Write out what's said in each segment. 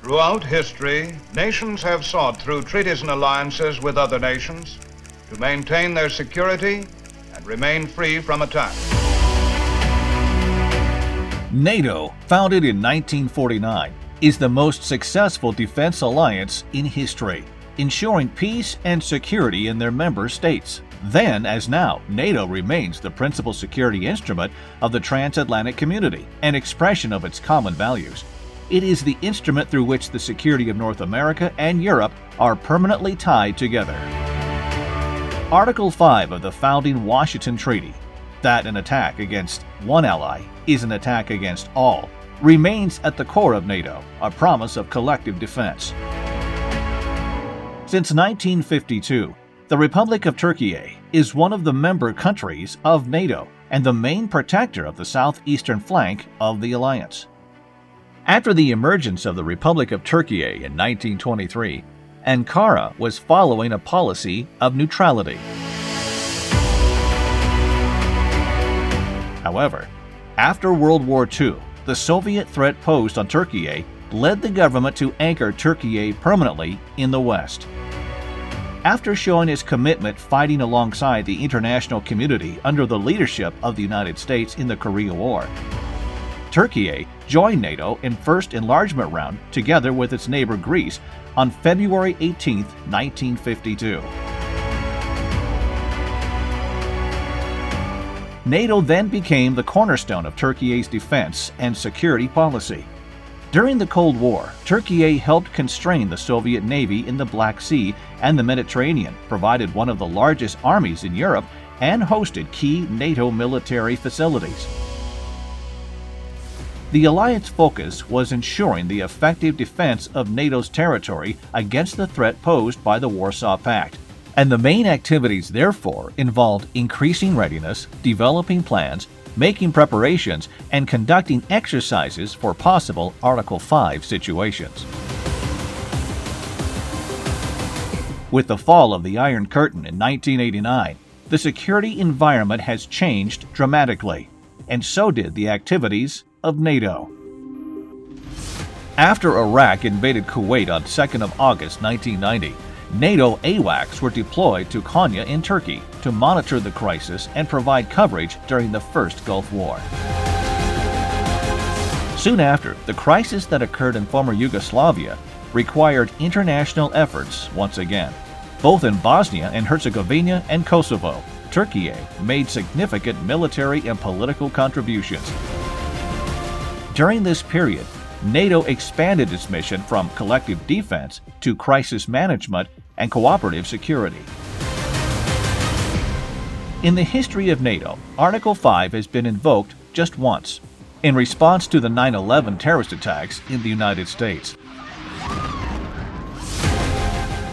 Throughout history, nations have sought through treaties and alliances with other nations to maintain their security and remain free from attack. NATO, founded in 1949, is the most successful defense alliance in history, ensuring peace and security in their member states. Then, as now, NATO remains the principal security instrument of the transatlantic community, an expression of its common values. It is the instrument through which the security of North America and Europe are permanently tied together. Article 5 of the founding Washington Treaty, that an attack against one ally is an attack against all, remains at the core of NATO, a promise of collective defense. Since 1952, the Republic of Turkey is one of the member countries of NATO and the main protector of the southeastern flank of the alliance. After the emergence of the Republic of Turkey in 1923, Ankara was following a policy of neutrality. However, after World War II, the Soviet threat posed on Turkey led the government to anchor Turkey permanently in the West. After showing its commitment fighting alongside the international community under the leadership of the United States in the Korea War, Turkey joined NATO in first enlargement round together with its neighbor Greece on February 18, 1952. NATO then became the cornerstone of Turkey's defense and security policy. During the Cold War, Turkey helped constrain the Soviet Navy in the Black Sea and the Mediterranean, provided one of the largest armies in Europe, and hosted key NATO military facilities. The alliance focus was ensuring the effective defense of NATO's territory against the threat posed by the Warsaw Pact, and the main activities therefore involved increasing readiness, developing plans, making preparations, and conducting exercises for possible Article 5 situations. With the fall of the Iron Curtain in 1989, the security environment has changed dramatically, and so did the activities of NATO. After Iraq invaded Kuwait on 2nd of August 1990, NATO AWACS were deployed to Konya in Turkey to monitor the crisis and provide coverage during the First Gulf War. Soon after, the crisis that occurred in former Yugoslavia required international efforts once again. Both in Bosnia and Herzegovina and Kosovo, Turkey made significant military and political contributions. During this period, NATO expanded its mission from collective defense to crisis management and cooperative security. In the history of NATO, Article 5 has been invoked just once, in response to the 9/11 terrorist attacks in the United States.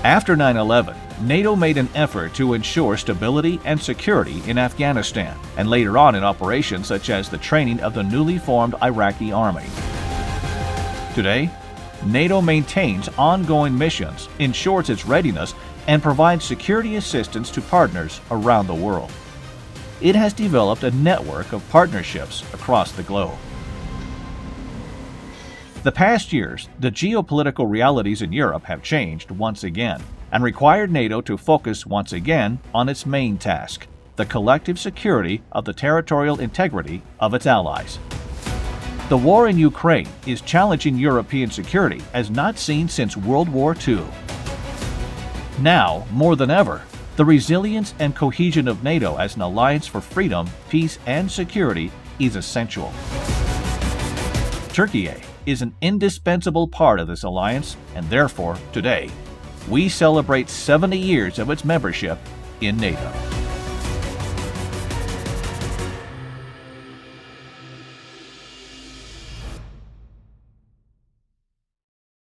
After 9/11, NATO made an effort to ensure stability and security in Afghanistan, and later on in operations such as the training of the newly formed Iraqi army. Today, NATO maintains ongoing missions, ensures its readiness, and provides security assistance to partners around the world. It has developed a network of partnerships across the globe. The past years, the geopolitical realities in Europe have changed once again and required NATO to focus once again on its main task, the collective security of the territorial integrity of its allies. The war in Ukraine is challenging European security as not seen since World War II. Now, more than ever, the resilience and cohesion of NATO as an alliance for freedom, peace, and security is essential. Turkey is an indispensable part of this alliance, and therefore, today, we celebrate 70 years of its membership in NATO.